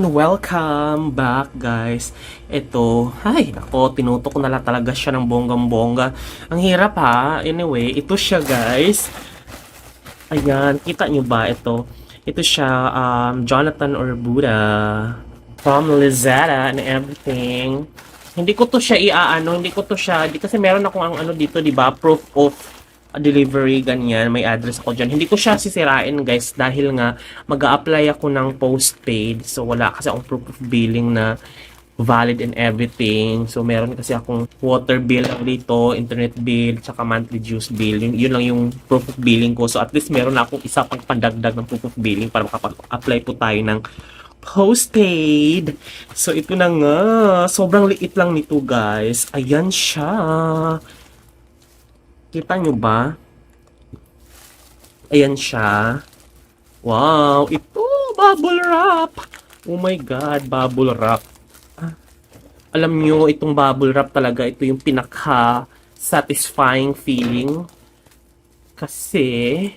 Ayan, welcome back guys. Ito, ay, ako, tinutok ko na lang talaga siya ng bonggang-bongga. Ang hirap ha. Anyway, ito siya guys. Ayan, kita nyo ba ito? Ito siya, Jonathan Orbuda from Lazada and everything. Hindi ko to siya hindi kasi meron akong ang ano dito, di ba? Proof of delivery, ganyan, may address ako dyan. Hindi ko siya sisirain guys dahil nga mag-a-apply ako ng postpaid. So wala kasi akong proof of billing na valid and everything. So meron kasi akong water bill lang dito, internet bill, tsaka monthly dues bill. Yun lang yung proof of billing ko. So at least meron na akong isa pang pandagdag ng proof of billing para makapag-apply po tayo ng postpaid. So ito na nga, sobrang liit lang nito guys. Ayan siya. Kita nyo ba? Ayan siya. Wow! Ito! Bubble wrap! Oh my God! Bubble wrap. Alam nyo, itong bubble wrap talaga, ito yung pinaka-satisfying feeling. Kasi,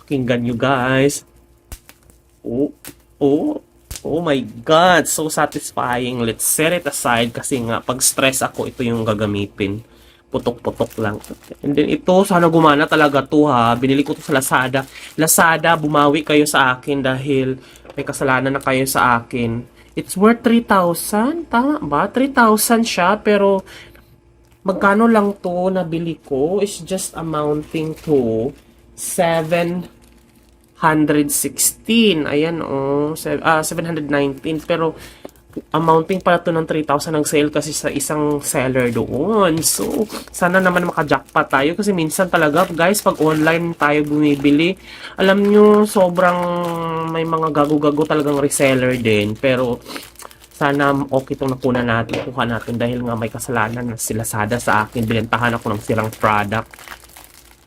pakinggan nyo guys. Oh my God! So satisfying. Let's set it aside kasi nga, pag stress ako, ito yung gagamitin. Putok-putok lang. And then ito, sana gumana talaga to ha. Binili ko to sa Lazada. Lazada, bumawi kayo sa akin dahil may kasalanan na kayo sa akin. It's worth 3,000. Tama ba? 3,000 siya. Pero, magkano lang to nabili ko? It's just amounting to 716. Ayan oh. 719. Pero, amounting pala to ng 3,000 ng sale kasi sa isang seller doon. So, sana naman maka-jackpot tayo kasi minsan talaga, guys, pag online tayo bumibili, alam nyo, sobrang may mga gago-gago talagang reseller din. Pero, sana okay itong nakuha natin dahil nga may kasalanan na si Lazada sa akin. Binentahan ako ng sirang product.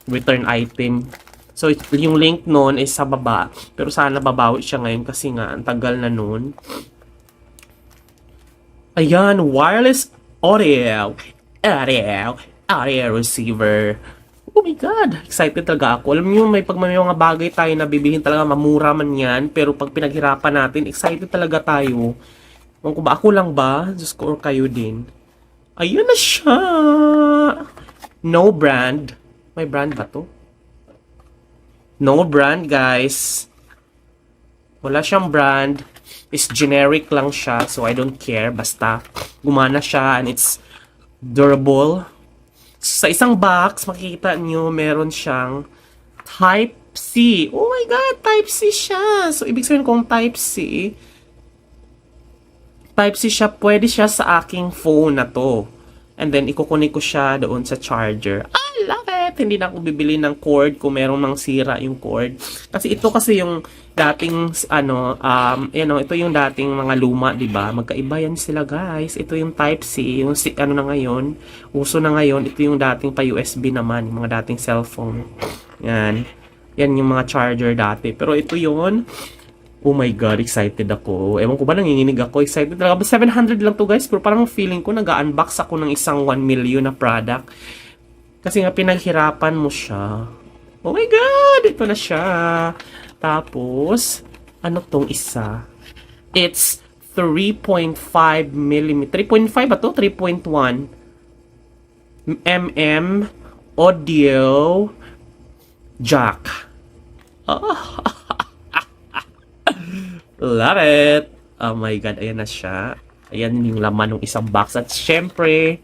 Return item. So, yung link nun is sa baba. Pero sana babawi siya ngayon kasi nga, ang tagal na nun. Ayan, wireless audio receiver. Oh my God, excited talaga ako. Alam niyo, may mga bagay tayo na bibilhin talaga, mamura man yan. Pero pag pinaghirapan natin, excited talaga tayo. Kung ba ako lang ba? Diyos ko, or kayo din. Ayan na siya. No brand. May brand ba to? No brand, guys. Wala siyang brand. Is generic lang siya, so I don't care. Basta, gumana siya and it's durable. Sa isang box, makikita nyo, meron siyang Type-C. Oh my God, Type-C siya. So, ibig sabihin kung Type-C siya, pwede siya sa aking phone na to. And then, ikukunik ko siya doon sa charger. I love it! Hindi na ako bibili ng cord kung merong mang sira yung cord. Kasi ito kasi yung dating, ito yung dating mga luma, diba? Magkaiba yan sila, guys. Ito yung Type-C, yung na ngayon, uso na ngayon. Ito yung dating pa USB naman, yung mga dating cellphone. Yan. Yan yung mga charger dati. Pero ito yun. Oh my God, excited ako. Ewan ko ba, nanginginig ako. Excited talaga. 700 lang to guys. Pero parang feeling ko, nag-unbox ako ng isang 1 million na product. Kasi nga, pinaghirapan mo siya. Oh my God, ito na siya. Tapos, ano tong isa? It's 3.5 mm. 3.5 ba to? 3.1 mm audio jack. Love it! Oh my God, ayan na siya. Ayan yung laman ng isang box. At syempre,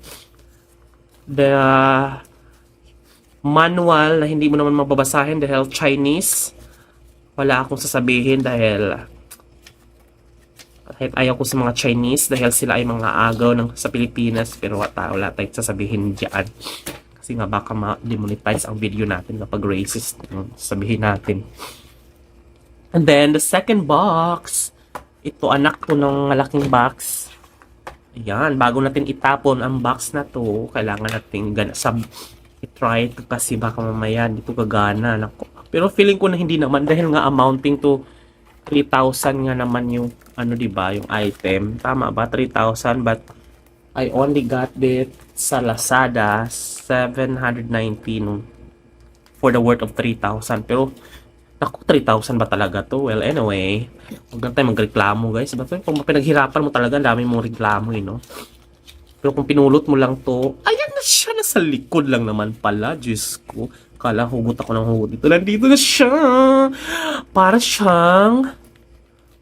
the manual na hindi mo naman mababasahin dahil Chinese. Wala akong sasabihin dahil kahit ayaw ko sa mga Chinese dahil sila ay mga agaw sa Pilipinas. Pero wala tayong sasabihin dyan. Kasi nga baka ma-demonetize ang video natin kapag racist. Sabihin natin. And then, the second box. Ito, anak to ng malaking box. Ayan, bago natin itapon ang box na to, kailangan natin i-try ito kasi baka mamaya dito gagana. Pero feeling ko na hindi naman dahil nga amounting to 3,000 nga naman yung, diba, yung item. Tama ba? 3,000, but I only got it sa Lazada, 719 for the worth of 3,000. Pero, Naku, 3,000 ba talaga to? Well, anyway, huwag na tayo magreklamo, guys. Ba't kung pinaghirapan mo talaga, ang dami mong reklamo, no? Pero kung pinulot mo lang to, ayan na siya, nasa likod lang naman pala. Diyos ko, kala hugot ako ng hugot dito. Nandito na siya! Para siyang...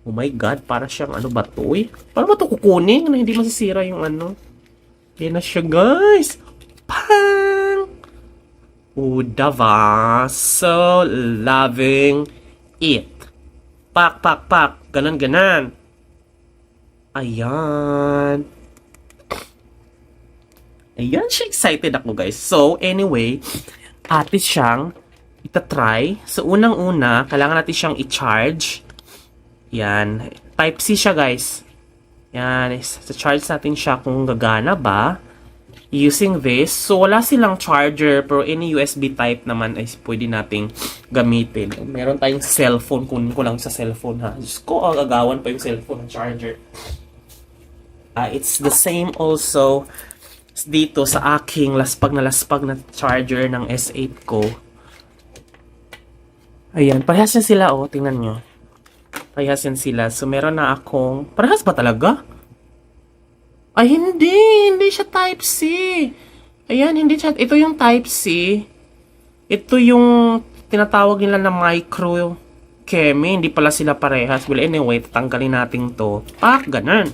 Oh my God, para siyang ano ba to, eh? Paano ba to kukunin na hindi masisira yung ano? Yan na siya, guys! Pang! Oh, diba? So loving it. Pak, pak, pak. Ganan, ganan. Ayan. Ayan siya, excited ako, guys. So, anyway, atin siyang itatry. So, unang-una, kailangan natin siyang i-charge. Yan. Type-C siya, guys. Yan. Sa charge natin siya kung gagana ba. Using this. So, wala silang charger, pero any USB type naman ay pwede nating gamitin. Meron tayong cellphone. Kunin ko lang sa cellphone, ha. Diyos ko, agagawan pa yung cellphone ng charger. It's the same also dito sa aking laspag na charger ng S8 ko. Ayan. Parehas yan sila, oh. Tingnan nyo. Parehas yan sila. So, meron na akong... Parehas ba talaga? Ay, hindi. Hindi siya Type-C. Ayan, hindi siya. Ito yung Type-C. Ito yung tinatawag nila na micro chemi. Hindi pala sila parehas. Well, anyway, tatanggalin natin to. Pak, ganun.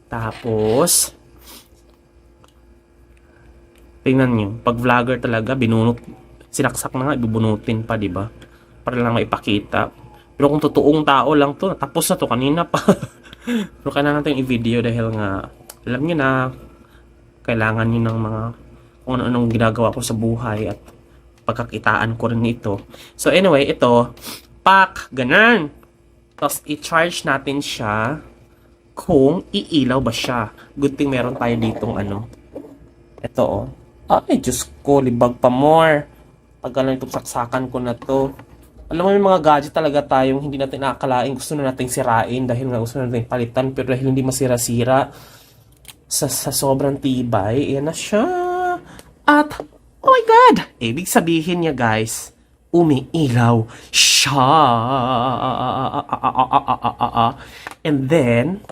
Tapos, tingnan nyo. Pag vlogger talaga, binunot. Sinaksak na nga, ibubunutin pa, diba? Para lang maipakita. Pero kung totoong tao lang to, tapos na to kanina pa. Pero kailangan natin i-video dahil nga, alam niyo na, kailangan niyo ng mga, kung ano-anong ginagawa ko sa buhay at pagkakitaan ko rin ito. So anyway, ito, pak, ganan. Tapos i-charge natin siya kung iilaw ba siya. Good thing meron tayo ditong ano. Ito oh. Ay, Diyos ko, libag pa more. Tagal na itong saksakan ko na to. Alam mo, may mga gadget talaga tayong hindi natin nakakalain. Gusto na nating sirain dahil nga gusto na nating palitan. Pero dahil hindi masira-sira sa sobrang tibay, ayan na siya. At, oh my God! Ibig sabihin niya, guys, umiilaw siya. And then,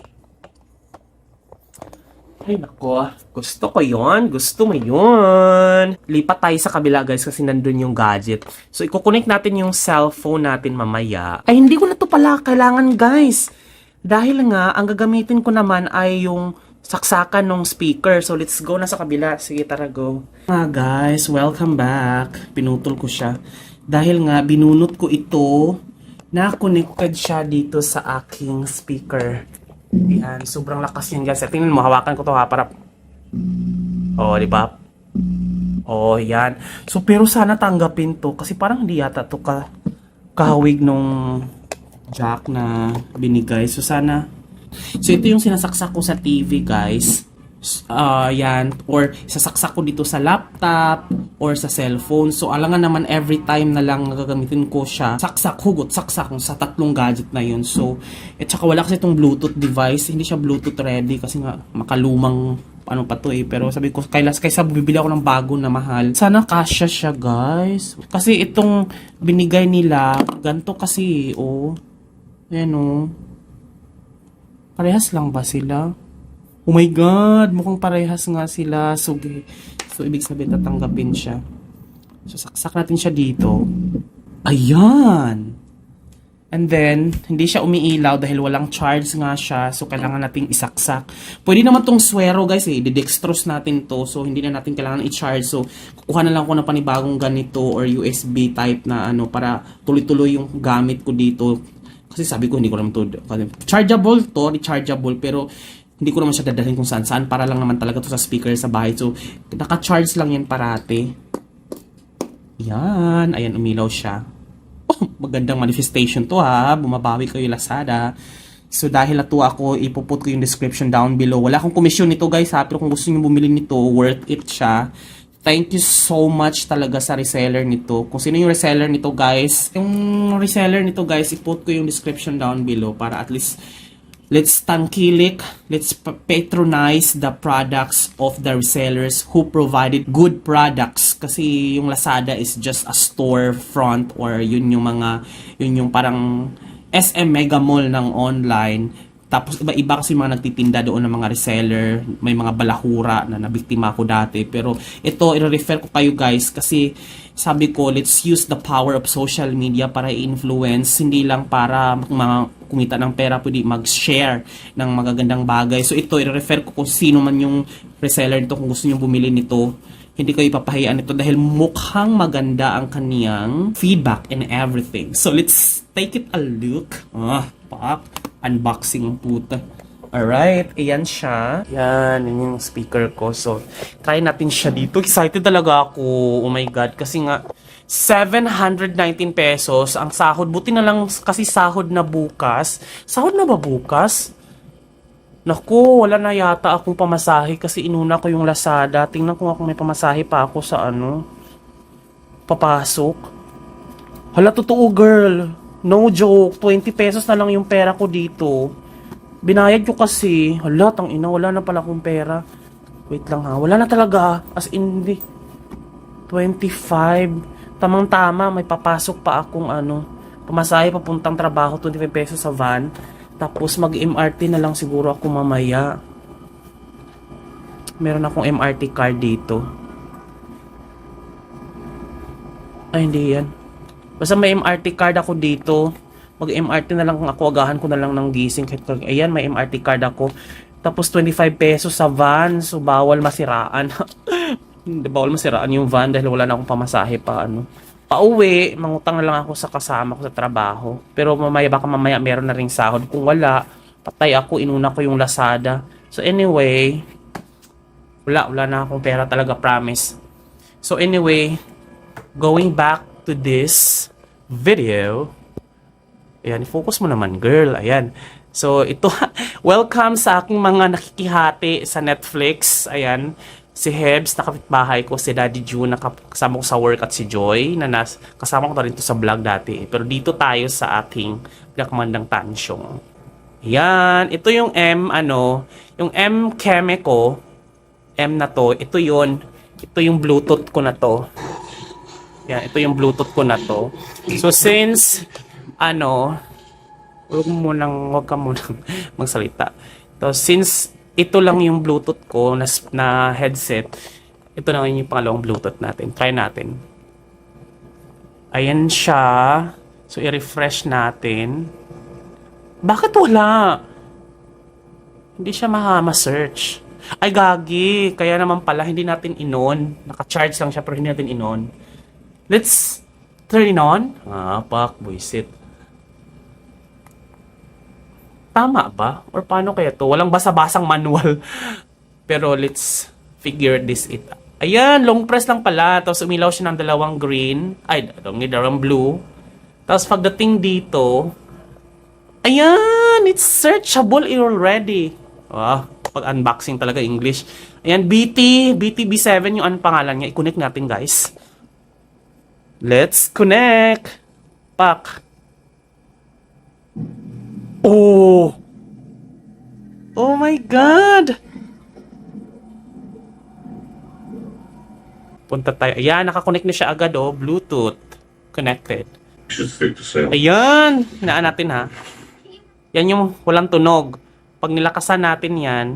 ay nako, gusto ko yon, gusto mo yon. Lipat tayo sa kabila, guys, kasi nandun yung gadget. So, i-connect natin yung cellphone natin mamaya. Ay, hindi ko na to pala kailangan, guys. Dahil nga, ang gagamitin ko naman ay yung saksakan ng speaker. So, let's go na sa kabila. Sige, tara, go. Guys, welcome back. Pinutol ko siya. Dahil nga, binunot ko ito, na-connected siya dito sa aking speaker. Yan, sobrang lakas yan, guys. Tingnan mo, hawakan ko to ha, para... Oh, di ba? Oh, yan. So, pero sana tanggapin to, kasi parang hindi yata to kahawig nung jack na binigay. So, sana... So, ito yung sinasaksak ko sa TV, guys. Yan. Or, sasaksak ko dito sa laptop or sa cellphone. So, alangan naman every time na lang gagamitin ko siya. Saksak, hugot, saksak sa tatlong gadget na yun. So, at saka wala kasi itong Bluetooth device. Hindi siya Bluetooth ready kasi nga makalumang ano pa to eh. Pero sabi ko, kaysa bibili ako ng bago na mahal. Sana kasya siya, guys. Kasi itong binigay nila, ganito kasi, oh. Ayan, oh. Parehas lang ba sila? Oh my God! Mukhang parehas nga sila. So, ibig sabihin tatanggapin siya. So, saksak natin siya dito. Ayan! And then, hindi siya umiilaw dahil walang charge nga siya. So, kailangan nating isaksak. Pwede naman tong swero, guys, eh. Didextrose natin to. So, hindi na natin kailangan i-charge. So, kukuha na lang ko ng panibagong ganito or USB type na ano para tuloy-tuloy yung gamit ko dito. Kasi sabi ko, hindi ko naman to chargeable to, rechargeable, pero hindi ko naman siya dadalhin kung saan-saan para lang naman talaga to sa speaker sa bahay. So, naka-charge lang yan parate. Yan. Ayan, umilaw siya. Oh, magandang manifestation to ha. Bumabawi kayo Lazada. So, dahil nato ako, ipuput ko yung description down below. Wala akong komisyon nito, guys ha. Pero kung gusto niyo bumili nito, worth it siya. Thank you so much talaga sa reseller nito. Kung sino yung reseller nito, guys. Yung reseller nito, guys, iput ko yung description down below para at least Let's tangkilik, let's patronize the products of the resellers who provided good products. Kasi yung Lazada is just a storefront, or yun yung parang SM Mega Mall ng online. Tapos iba-iba kasi mga nagtitinda doon ng mga reseller, may mga balahura na nabiktima ko dati. Pero ito, i-refer ko kayo guys kasi sabi ko, let's use the power of social media para i-influence, hindi lang para mga kumita ng pera, pwede mag-share ng magagandang bagay. So ito, i-refer ko kung sino man yung reseller nito, kung gusto nyo bumili nito. Hindi ko ipapahayaan ito dahil mukhang maganda ang kaniyang feedback and everything. So let's take it a look. Unboxing ang puta. Alright, ayan siya. Yan, yun yung speaker ko. So, try natin siya dito. Excited talaga ako. Oh my God. Kasi nga, 719 pesos ang sahod. Buti na lang kasi sahod na bukas. Sahod na ba bukas? Naku, wala na yata akong pamasahe kasi inuna ko yung Lazada. Tingnan ko nga kung may pamasahe pa ako sa papasok. Hala, totoo girl. No joke, 20 pesos na lang yung pera ko dito. Binayad ko kasi. Hala, tangina, wala na pala akong pera. Wait lang ha, wala na talaga. As in, hindi. 25. Tamang-tama, may papasok pa akong pamasahe papuntang trabaho, 25 pesos sa van. Tapos mag-MRT na lang siguro ako mamaya. Meron akong MRT card dito. Ay, hindi yan. Basta may MRT card ako dito. Mag-MRT na lang kung ako, agahan ko na lang ng gising. Ayan, may MRT card ako. Tapos 25 pesos sa van. So, bawal masiraan. Bawal masiraan yung van dahil wala na akong pamasahe pa. Pauwi, mangutang na lang ako sa kasama ko sa trabaho. Pero baka mamaya meron na ring sahod. Kung wala, patay ako, inuna ko yung Lazada. So anyway, wala na akong pera talaga, promise. So anyway, going back to this video. Ayan, i-focus mo naman, girl. Ayan. So, ito, welcome sa aking mga nakikihati sa Netflix. Ayan, si Hebs, nakapitbahay ko, si Daddy June, nakasama ko sa work, at si Joy, na kasama ko na rin to sa vlog dati. Pero dito tayo sa ating pinakamandang tansyong. Ayan, ito yung yung M Keme ko, M na to, ito yung Bluetooth ko na to. Yan, ito yung Bluetooth ko na to. So, since, huwag ka munang magsalita. So, since ito lang yung Bluetooth ko na headset, ito na yung pangalawang Bluetooth natin. Try natin. Ayan siya. So, i-refresh natin. Bakit wala? Hindi siya ma-search. Ay, gagi. Kaya naman pala, hindi natin inon. Naka-charge lang siya, pero hindi natin inon. Let's turn it on. Pak, buisit. Tama ba? Or paano kaya to? Walang basa-basang manual. Pero let's figure this it. Ayan, long press lang pala. Tapos umilaw siya ng dalawang green. Ay, dalawang blue. Tapos pagdating dito, ayan, it's searchable already. Pag unboxing talaga English. Ayan, BTB7 yung pangalan niya. I-connect natin, guys. Let's connect. Pak. Oh my God. Punta tayo. Ayan, nakakonect na siya agad, Bluetooth. Connected. Ayan. Hinaan natin, ha. Yan yung walang tunog. Pag nilakasan natin yan,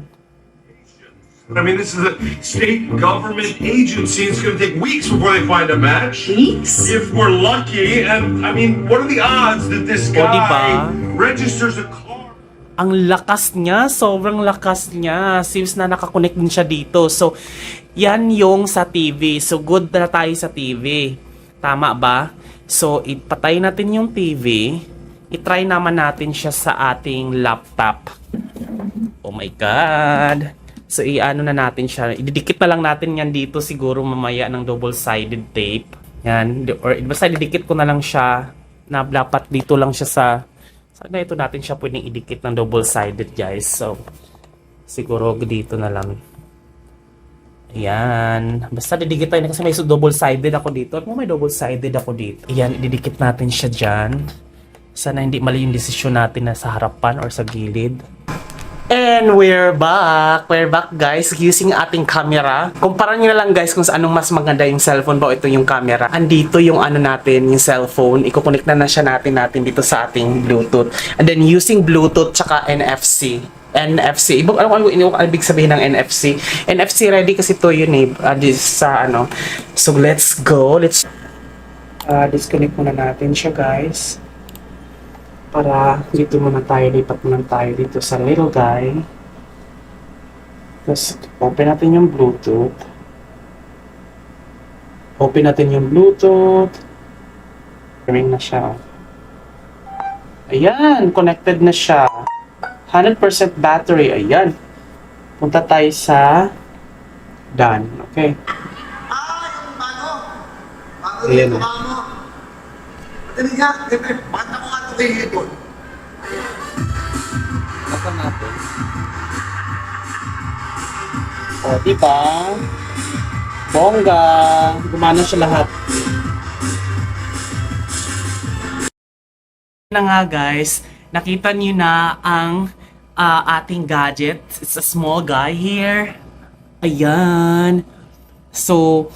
I mean, this is a state government agency. It's going to take weeks before they find a match. Weeks? If we're lucky. And, I mean, what are the odds that this guy registers a car? ang lakas niya, sobrang lakas niya. Seems na nakakonect din siya dito. So, yan yung sa TV. So, good na tayo sa TV. Tama ba? So, ipatay natin yung TV. I-try naman natin siya sa ating laptop. Oh my God! So, i-ano na natin siya. Ididikit na lang natin yan dito siguro mamaya ng double-sided tape. Yan. Or basta ididikit ko na lang siya na dapat dito lang siya sa... Sana ito natin siya pwedeng idikit ng double-sided, guys. So, siguro dito na lang. Ayan. Basta didikit tayo na kasi may double-sided ako dito. At may double-sided ako dito. Ayan, ididikit natin siya dyan. Sana hindi mali yung desisyon natin na sa harapan or sa gilid. And we're back. We're back guys using ating camera. Kumpara nyo na lang guys kung anong mas maganda yung cellphone ba o ito yung camera. Andito yung ano natin, yung cellphone. Iko-connect na siya natin dito sa ating Bluetooth. And then using Bluetooth tsaka NFC. NFC. Ano ibig sabihin ng NFC? NFC ready kasi to yun eh. Sa ano. So let's go. Let's disconnect muna natin siya guys. Para dito muna tayo, lipat muna tayo dito sa little guy. Tapos, open natin yung Bluetooth. Open natin yung Bluetooth. Ring na siya. Ayan, connected na siya. 100% battery, ayan. Punta tayo sa done, okay. Yung ano? Ayan. Madali nga, bata ko nga ito kay Hipon. Open natin. O, diba? Bongga! Gumana siya lahat. Na nga guys, nakita niyo na ang ating gadget. It's a small guy here. Ayan. So,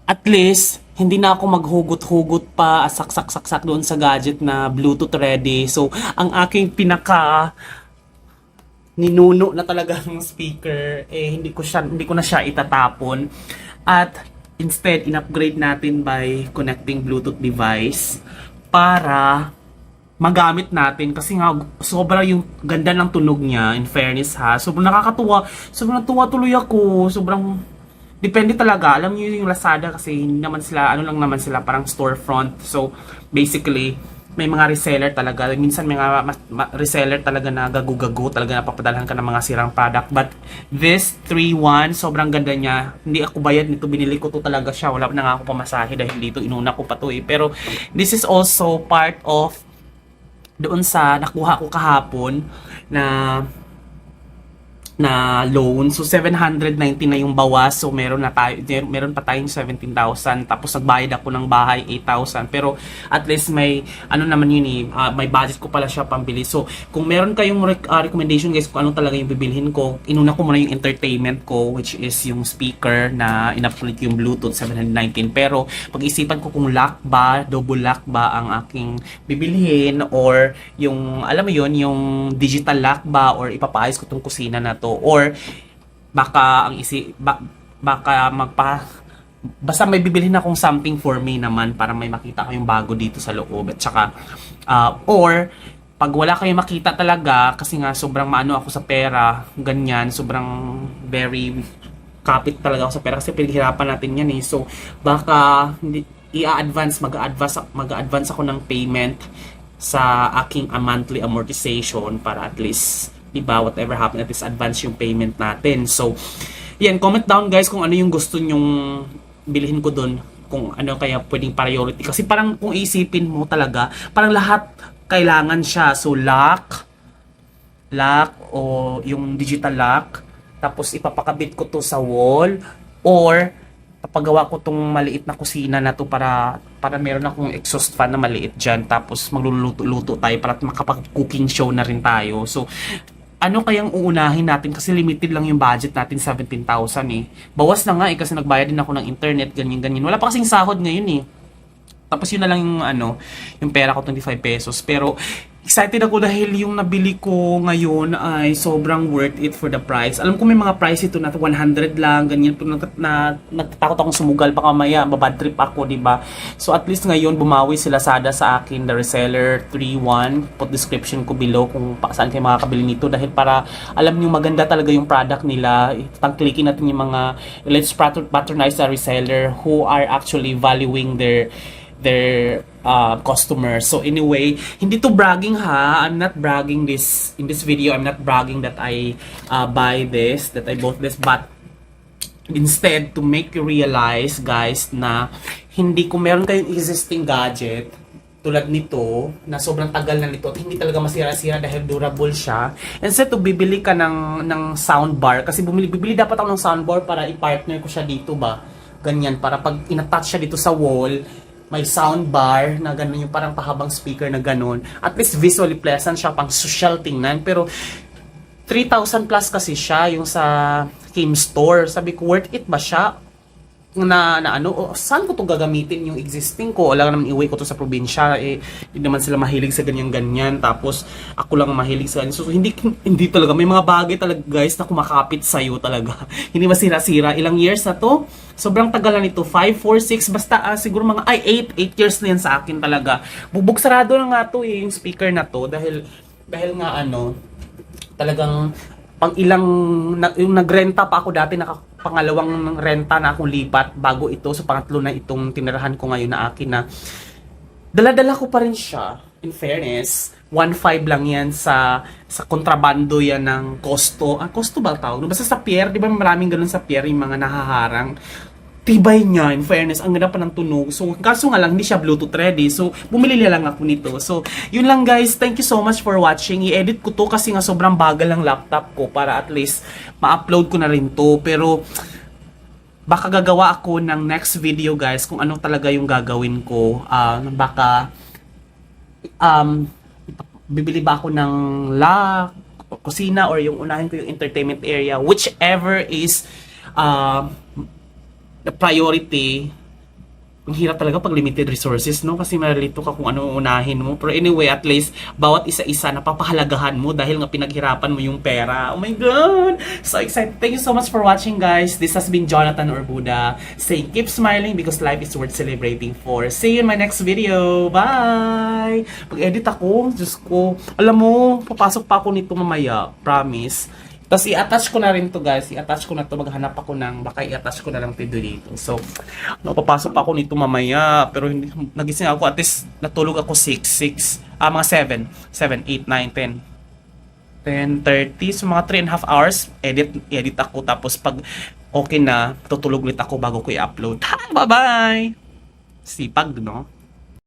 at least, hindi na ako maghugot-hugot pa, saksak doon sa gadget na Bluetooth ready. So, ang aking ninuno na talagang speaker, hindi ko na siya itatapon. At instead, in-upgrade natin by connecting Bluetooth device para magamit natin kasi nga sobrang yung ganda ng tunog niya, in fairness ha. Sobrang nakakatuwa. Sobrang natuwa tuloy ako. Sobrang depende talaga. Alam niyo yung Lazada kasi hindi naman sila, ano lang naman sila, parang storefront. So, basically, may mga reseller talaga. Minsan may mga reseller talaga na gagu-gagu. Talaga napapadalhan ka ng mga sirang product. But this 3-1, sobrang ganda niya. Hindi ako bayad nito. Binili ko to talaga siya. Wala na nga ako pamasahe dahil dito. Inuna ko pa to eh. Pero this is also part of doon sa nakuha ko kahapon na loan. So 790 na yung bawas. So meron pa tayong 17,000. Tapos nagbayad ako ng bahay 8,000. Pero at least may ano naman yun eh, may budget ko pala siya pambili. So kung meron kayong recommendation guys kung ano talaga yung bibilhin ko, inuna ko muna yung entertainment ko, which is yung speaker na in-upgrade yung Bluetooth 719. Pero pag-isipan ko kung lock ba, double lock ba ang aking bibilhin, or yung alam mo yun, yung digital lock ba, or ipapaayos ko tong kusina na to, or baka basta may bibilhin akong something for me naman para may makita kayong bago dito sa loob. At saka or pag wala kayong makita talaga kasi nga sobrang maano ako sa pera, ganyan, sobrang very kapit talaga ako sa pera kasi pinaghirapan natin yan eh. So baka mag-a-advance ako ng payment sa aking monthly amortization para at least, diba, whatever happen, at least advance yung payment natin. So, yan, comment down guys kung ano yung gusto nyong bilhin ko dun, kung ano kaya pwedeng priority. Kasi parang kung isipin mo talaga, parang lahat kailangan siya. So, lock o yung digital lock, tapos ipapakabit ko to sa wall, or papagawa ko tong maliit na kusina na to para meron akong exhaust fan na maliit dyan, tapos magluluto-luto tayo para makapag-cooking show na rin tayo. So, ano kayang uunahin natin kasi limited lang yung budget natin, 17,000 eh. Bawas na nga eh kasi nagbayad din ako ng internet, ganyan-ganyan. Wala pa kasing sahod ngayon eh. Tapos yun na lang yung yung pera ko, 25 pesos. Pero excited ako dahil yung nabili ko ngayon ay sobrang worth it for the price. Alam ko may mga price ito na 100 lang, ganyan. Nagtatakot akong sumugal, baka maya babad trip ako, diba? So at least ngayon bumawi si Lazada sa akin, the reseller 3-1. Put description ko below kung saan kayo makakabili nito dahil para alam niyo maganda talaga yung product nila. Tangklikin natin yung mga, let's patronize the reseller who are actually valuing their customers. So anyway, hindi to bragging ha. I'm not bragging this in this video. I'm not bragging that I that I bought this, but instead to make you realize guys na hindi kung meron kayong existing gadget tulad nito na sobrang tagal na nito at hindi talaga masira-sira dahil durable siya, instead to bibili ka ng soundbar, kasi bibili dapat ako ng soundbar para i-partner ko siya dito ba, ganyan, para pag in-attach siya dito sa wall may soundbar na gano'n, yung parang pahabang speaker na gano'n. At least visually pleasant siya, pang social tingnan. Pero 3,000 plus kasi siya yung sa Kim Store. Sabi ko, worth it ba siya? Na ano, saan ko to gagamitin yung existing ko? Wala naman iuwi ko to sa probinsya. Hindi naman sila mahilig sa ganyan-ganyan. Tapos, ako lang ang mahilig sa ganyan. So, hindi talaga. May mga bagay talaga, guys, na kumakapit sa'yo talaga. Hindi masira-sira. Ilang years na to? Sobrang tagal na nito. 5, 4, 6, basta siguro mga, 8 years na yan sa akin talaga. Bubog sarado na nga to yung speaker na to. Dahil nga ano, talagang pang ilang, yung nagrenta pa ako dati, pangalawang renta na akong lipat bago ito. So, pangatlo na itong tinirahan ko ngayon na akin na dala-dala ko pa rin siya. In fairness, 1.5 lang yan sa kontrabando yan ng Costo. Costo ba tawag? Basta sa pier, di ba maraming ganun sa pier, yung mga nahaharang. Tibay niya, in fairness, ang ganda pa ng tunog. So, kaso nga lang, hindi siya Bluetooth ready. So, bumili lang ako nito. So, yun lang guys. Thank you so much for watching. I-edit ko to kasi nga sobrang bagal ng laptop ko para at least ma-upload ko na rin to. Pero, baka gagawa ako ng next video guys kung ano talaga yung gagawin ko. Baka, bibili ba ako ng kusina or yung unahin ko yung entertainment area. Whichever is, the priority. Ang hirap talaga pag limited resources, no? Kasi malilito ka kung ano unahin mo. Pero anyway, at least, bawat isa-isa napapahalagahan mo dahil nga pinaghirapan mo yung pera. Oh my God! So excited. Thank you so much for watching, guys. This has been Jonathan Orbuda saying, keep smiling because life is worth celebrating for. See you in my next video. Bye! Pag-edit ako, Diyos ko. Alam mo, papasok pa ako nito mamaya. Promise. Tapos i-attach ko na rin to guys. I-attach ko na to. Maghanap ako ng, baka i-attach ko na lang video dito. So, papasok pa ako nito mamaya. Pero hindi, nagising ako at least natulog ako mga 7, 8, 9, 10, 10:30. So, mga 3.5 hours. Edit ako. Tapos pag okay na, tutulog ulit ako bago ko i-upload. Bye-bye! Sipag, no?